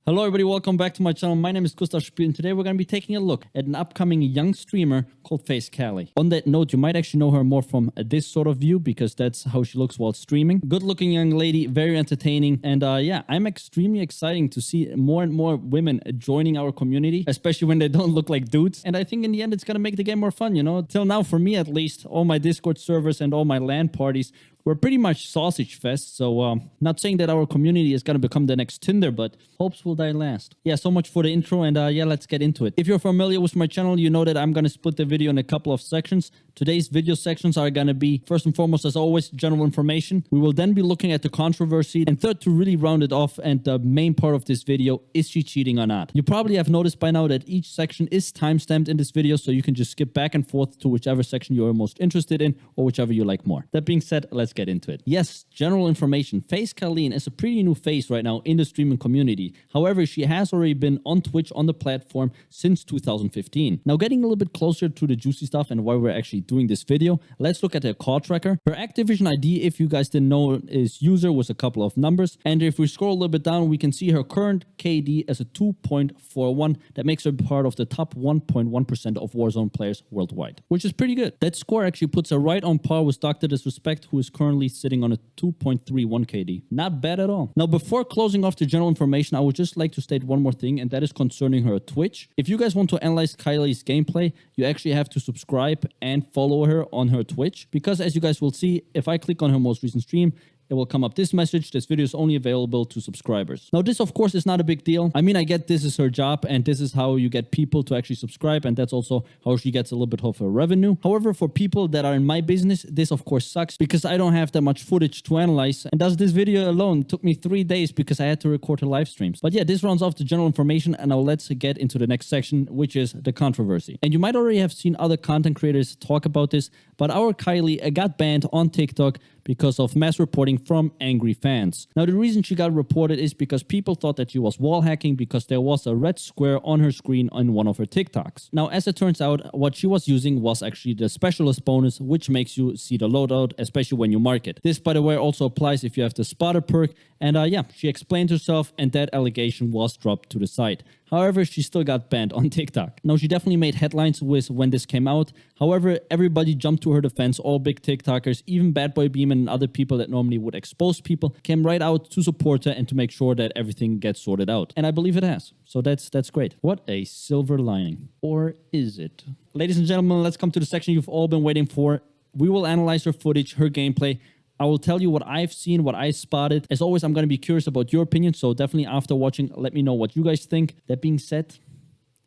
Hello everybody, welcome back to my channel. My name is GUSTAV SPIELT and today we're going to be taking a look at an upcoming young streamer called FaceCali. On that note, you might actually know her more from this sort of view because that's how she looks while streaming. Good looking young lady, very entertaining, and yeah, I'm extremely excited to see more and more women joining our community, especially when they don't look like dudes. And I think in the end it's going to make the game more fun, you know? Till now, for me at least, all my Discord servers and all my LAN parties we're pretty much sausage fest, so not saying that our community is going to become the next Tinder, but hopes will die last. Yeah, so much for the intro, and yeah, let's get into it. If you're familiar with my channel, you know that I'm going to split the video in a couple of sections. Today's video sections are going to be, first and foremost, as always, general information. We will then be looking at the controversy, and third, to really round it off, and the main part of this video, is she cheating or not? You probably have noticed by now that each section is timestamped in this video, so you can just skip back and forth to whichever section you're most interested in, or whichever you like more. That being said, let's get into it. Yes, general information. FaceCali is a pretty new face right now in the streaming community. However, she has already been on Twitch on the platform since 2015. Now, getting a little bit closer to the juicy stuff and why we're actually doing this video, let's look at her call tracker. Her Activision ID, if you guys didn't know, is user with a couple of numbers. And if we scroll a little bit down, we can see her current KD as a 2.41. That makes her part of the top 1.1% of Warzone players worldwide, which is pretty good. That score actually puts her right on par with Dr. Disrespect, who is currently sitting on a 2.31 KD. Not bad at all. Now, before closing off the general information, I would just like to state one more thing, and that is concerning her Twitch. If you guys want to analyze Kylie's gameplay, you actually have to subscribe and follow her on her Twitch, because as you guys will see, if I click on her most recent stream, it will come up this message: this video is only available to subscribers. Now, this of course is not a big deal. I mean, I get this is her job and this is how you get people to actually subscribe, and that's also how she gets a little bit of her revenue. However, for people that are in my business, this of course sucks because I don't have that much footage to analyze, and thus this video alone took me 3 days because I had to record her live streams. But yeah, this rounds off the general information, and now let's get into the next section, which is the controversy. And you might already have seen other content creators talk about this, but our Kylie got banned on TikTok because of mass reporting from angry fans. Now, the reason she got reported is because people thought that she was wall hacking because there was a red square on her screen on one of her TikToks. Now, as it turns out, what she was using was actually the specialist bonus, which makes you see the loadout, especially when you mark it. This, by the way, also applies if you have the spotter perk. And yeah, she explained herself, and that allegation was dropped to the side. However, she still got banned on TikTok. Now, she definitely made headlines with when this came out. However, everybody jumped to her defense. All big TikTokers, even Bad Boy Beeman and other people that normally would expose people, came right out to support her and to make sure that everything gets sorted out. And I believe it has. So that's great. What a silver lining. Or is it? Ladies and gentlemen, let's come to the section you've all been waiting for. We will analyze her footage, her gameplay. I will tell you what I've seen, what I spotted. As always, I'm going to be curious about your opinion, so definitely after watching, let me know what you guys think. That being said,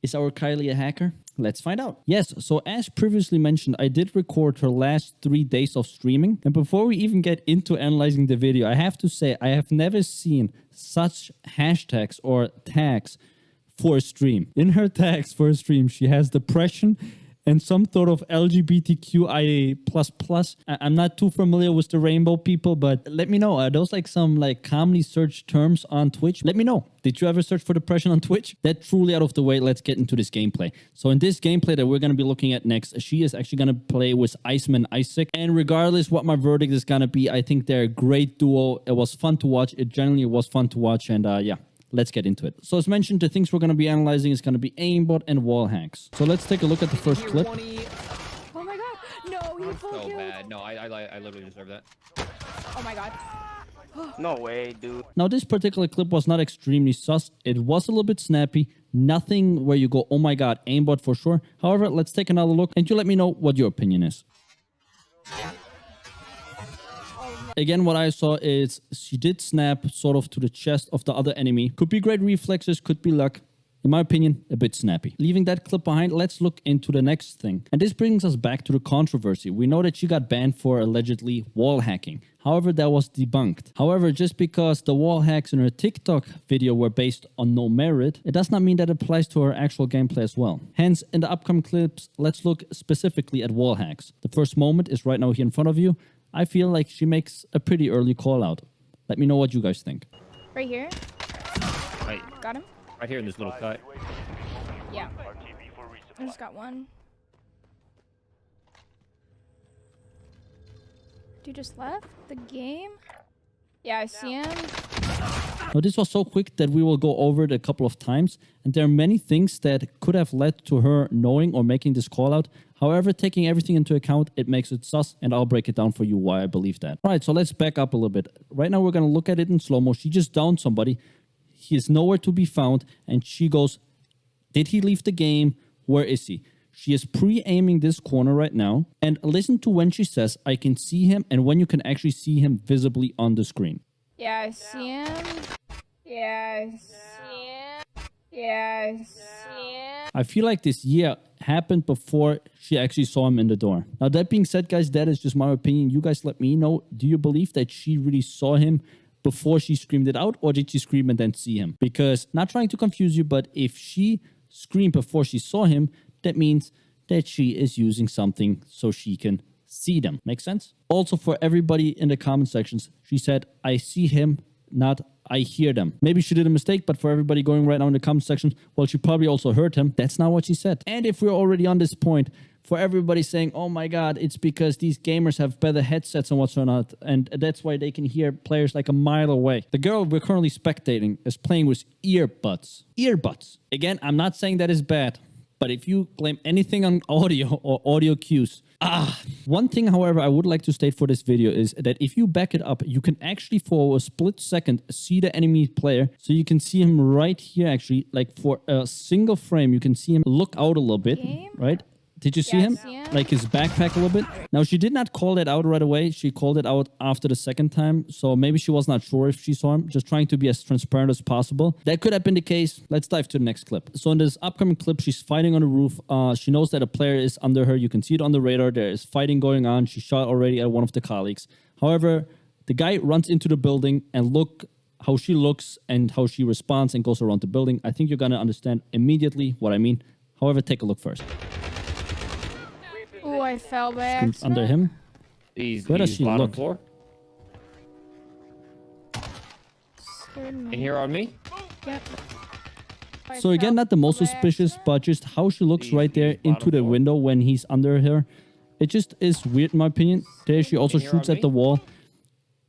is our Kylie a hacker? Let's find out. Yes, so as previously mentioned, I did record her last 3 days of streaming. And before we even get into analyzing the video, I have to say I have never seen such hashtags or tags for a stream. In her tags for a stream, she has depression and some sort of LGBTQIA++. I'm not too familiar with the rainbow people, but let me know. Are those like some like commonly searched terms on Twitch? Let me know. Did you ever search for depression on Twitch? That truly out of the way, let's get into this gameplay. So in this gameplay that we're going to be looking at next, she is actually going to play with Iceman Isaac. And regardless what my verdict is going to be, I think they're a great duo. It was fun to watch. It generally was fun to watch. And yeah. Let's get into it. So as mentioned, the things we're going to be analyzing is going to be aimbot and wall hacks. So let's take a look at the first clip. Oh my god. No, he full So killed. bad. No, I literally deserve that. Oh my god. No way, dude. Now, this particular clip was not extremely sus. It was a little bit snappy. Nothing where you go, oh my god, aimbot for sure. However, let's take another look and you let me know what your opinion is. Again, what I saw is she did snap sort of to the chest of the other enemy. Could be great reflexes, could be luck. In my opinion, a bit snappy. Leaving that clip behind, let's look into the next thing. And this brings us back to the controversy. We know that she got banned for allegedly wall hacking. However, that was debunked. However, just because the wall hacks in her TikTok video were based on no merit, it does not mean that it applies to her actual gameplay as well. Hence, in the upcoming clips, let's look specifically at wall hacks. The first moment is right now here in front of you. I feel like she makes a pretty early call out. Let me know what you guys think. Right here. Right, Got him? right here in this little cut. Yeah. I just got one. Dude just left the game? Yeah, I see him. Now, this was so quick that we will go over it a couple of times, and there are many things that could have led to her knowing or making this call out. However, taking everything into account, it makes it sus, and I'll break it down for you why I believe that. All right, so let's back up a little bit. Right now, we're going to look at it in slow-mo. She just downed somebody. He is nowhere to be found, and she goes, did he leave the game? Where is he? She is pre-aiming this corner right now. And listen to when she says, I can see him, and when you can actually see him visibly on the screen. Yeah, I see him. Yeah, I see him. Yeah, I see him. I feel like this happened before she actually saw him in the door. Now, that being said, guys, that is just my opinion. You guys let me know. Do you believe that she really saw him before she screamed it out, or did she scream and then see him? Because, not trying to confuse you, but if she screamed before she saw him, that means that she is using something so she can see them. Make sense? Also, for everybody in the comment sections, she said, I see him, not I hear them. Maybe she did a mistake, but for everybody going right now in the comment section, well, she probably also heard him. That's not what she said. And if we're already on this point, for everybody saying, oh my God, it's because these gamers have better headsets and what's or not, and that's why they can hear players like a mile away. The girl we're currently spectating is playing with earbuds. Earbuds. Again, I'm not saying that is bad, but if you blame anything on audio or audio cues, one thing, however, I would like to state for this video is that if you back it up, you can actually for a split second see the enemy player. So you can see him right here, actually, like for a single frame, you can see him look out a little bit, right? Did you see him? Like his backpack a little bit? Now, she did not call that out right away. She called it out after the second time. So maybe she was not sure if she saw him, just trying to be as transparent as possible. That could have been the case. Let's dive to the next clip. So in this upcoming clip, she's fighting on the roof. She knows that a player is under her. You can see it on the radar. There is fighting going on. She shot already at one of the colleagues. However, the guy runs into the building, and look how she looks and how she responds and goes around the building. I think you're going to understand immediately what I mean. However, take a look first. Oh, I fell by accident. Under him. Where does she look? Floor. In here on me? Yep. So again, not the most suspicious, but just how she looks right there into the window when he's under her. It just is weird in my opinion. There she also shoots at the wall.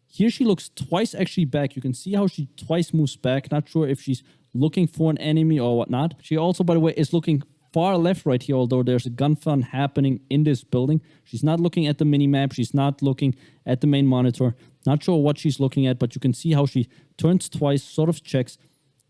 Here she looks twice actually back. You can see how she twice moves back. Not sure if she's looking for an enemy or whatnot. She also, by the way, is looking far left right here, although there's a gunfire happening in this building. She's not looking at the mini-map. She's not looking at the main monitor. Not sure what she's looking at, but you can see how she turns twice, sort of checks.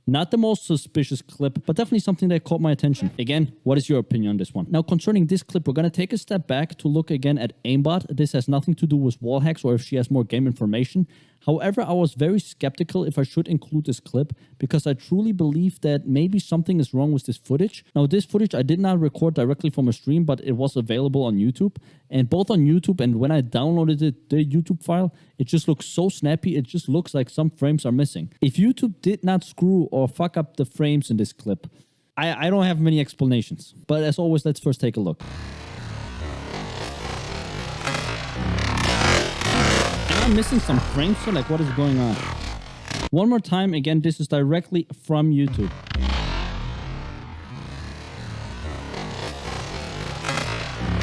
Not the most suspicious clip, but definitely something that caught my attention. Again, what is your opinion on this one? Now, concerning this clip, we're going to take a step back to look again at aimbot. This has nothing to do with wall hacks or if she has more game information. However, I was very skeptical if I should include this clip because I truly believe that maybe something is wrong with this footage. Now, this footage I did not record directly from a stream, but it was available on YouTube. And both on YouTube and when I downloaded it, the YouTube file, it just looks so snappy. It just looks like some frames are missing. If YouTube did not screw or fuck up the frames in this clip, I don't have many explanations. But as always, let's first take a look. I'm missing some frames, so like what is going on? One more time, again, this is directly from YouTube.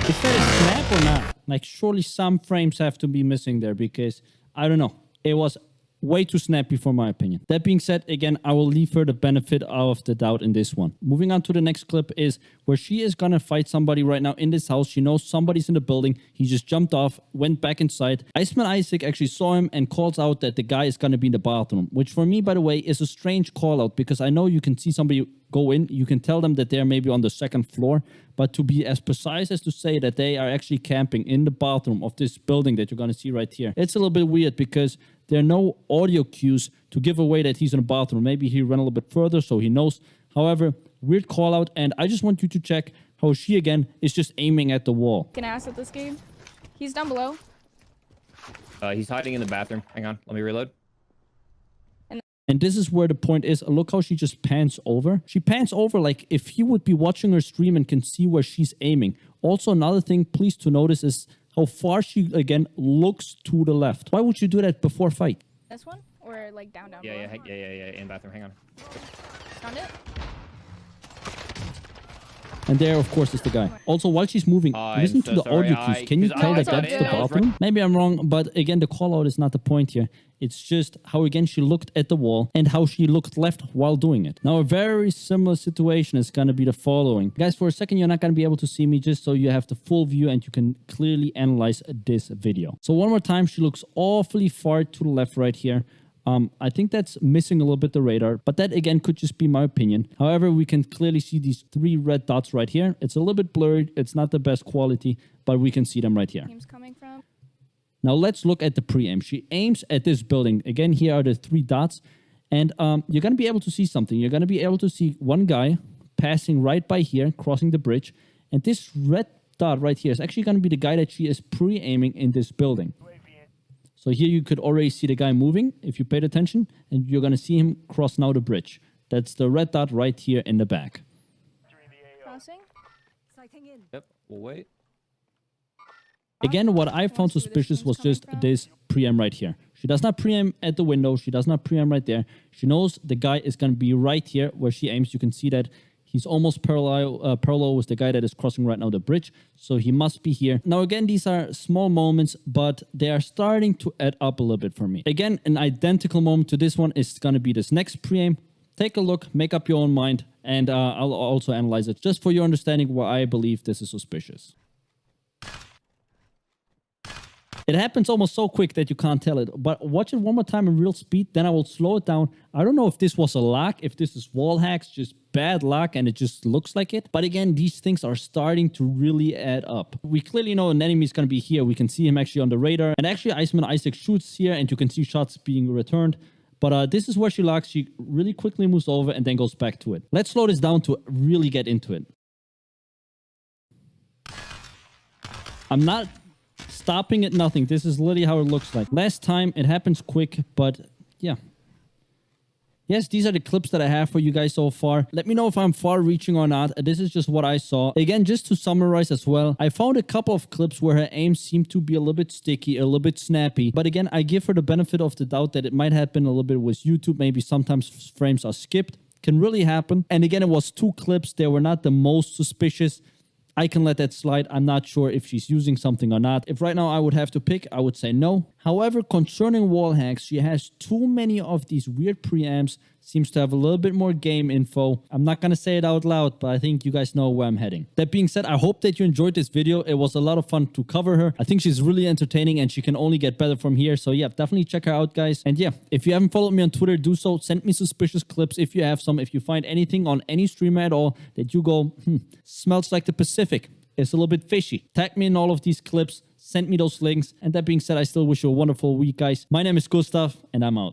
Is that a snap or not? Like surely some frames have to be missing there because I don't know. It was way too snappy for my opinion. That being said, again, I will leave her the benefit of the doubt in this one. Moving on to the next clip is where she is gonna fight somebody right now in this house. She knows somebody's in the building. He just jumped off, went back inside. Iceman Isaac actually saw him and calls out that the guy is gonna be in the bathroom, which for me, by the way, is a strange call out because I know you can see somebody go in. You can tell them that they're maybe on the second floor, but to be as precise as to say that they are actually camping in the bathroom of this building that you're gonna see right here, it's a little bit weird because there are no audio cues to give away that he's in a bathroom. Maybe he ran a little bit further so he knows. However, weird call out, and I just want you to check how she again is just aiming at the wall. Can ass at this game. He's down below. He's hiding in the bathroom. Hang on, let me reload. And this is where the point is. Look how she just pans over. She pans over like if he would be watching her stream and can see where she's aiming. Also, another thing, please to notice is how far she, again, looks to the left. Why would you do that before fight? This one? Or like down below? Yeah, in bathroom. Hang on. Found it? And there, of course, is the guy. Also, while she's moving, I'm listen so to the sorry, audio cues. Can you because tell I that thought that's it the was bathroom? Maybe I'm wrong, but again, the call out is not the point here. It's just how, again, she looked at the wall and how she looked left while doing it. Now, a very similar situation is going to be the following. Guys, for a second, you're not going to be able to see me just so you have the full view and you can clearly analyze this video. So one more time, she looks awfully far to the left right here. I think that's missing a little bit the radar, but that again could just be my opinion. However, we can clearly see these 3 red dots right here. It's a little bit blurred. It's not the best quality, but we can see them right here. Team's coming from. Now let's look at the pre-aim. She aims at this building. Again, here are the 3 dots, and you're going to be able to see something. You're going to be able to see one guy passing right by here, crossing the bridge, and this red dot right here is actually going to be the guy that she is pre-aiming in this building. So here you could already see the guy moving if you paid attention, and you're going to see him cross now the bridge. That's the red dot right here in the back. Crossing. Yep, we'll wait. Again, what I found suspicious was just this pre-aim right here. She does not pre-aim at the window. She does not pre-aim right there. She knows the guy is going to be right here where she aims. You can see that he's almost parallel with the guy that is crossing right now the bridge. So he must be here. Now, again, these are small moments, but they are starting to add up a little bit for me. Again, an identical moment to this one is going to be this next pre-aim. Take a look, make up your own mind, and I'll also analyze it just for your understanding why I believe this is suspicious. It happens almost so quick that you can't tell it, but watch it one more time in real speed, then I will slow it down. I don't know if this was a luck, if this is wall hacks, just bad luck, and it just looks like it. But again, these things are starting to really add up. We clearly know an enemy is going to be here. We can see him actually on the radar. And actually, Iceman Isaac shoots here, and you can see shots being returned. But this is where she locks. She really quickly moves over and then goes back to it. Let's slow this down to really get into it. I'm not stopping at nothing. This is literally how it looks like. Last time, it happens quick, but yeah. Yes, these are the clips that I have for you guys so far. Let me know if I'm far reaching or not. This is just what I saw. Again, just to summarize as well, I found a couple of clips where her aim seemed to be a little bit sticky, a little bit snappy. But again, I give her the benefit of the doubt that it might happen a little bit with YouTube. Maybe sometimes frames are skipped. Can really happen. And again, it was 2 clips. They were not the most suspicious. I can let that slide. I'm not sure if she's using something or not. If right now I would have to pick, I would say no. However, concerning wall hacks, she has too many of these weird preamps, seems to have a little bit more game info. I'm not going to say it out loud, but I think you guys know where I'm heading. That being said, I hope that you enjoyed this video. It was a lot of fun to cover her. I think she's really entertaining and she can only get better from here. So yeah, definitely check her out, guys. And yeah, if you haven't followed me on Twitter, do so. Send me suspicious clips if you have some. If you find anything on any streamer at all that you go, smells like the Pacific, it's a little bit fishy, tag me in all of these clips. Send me those links. And that being said, I still wish you a wonderful week, guys. My name is Gustav, and I'm out.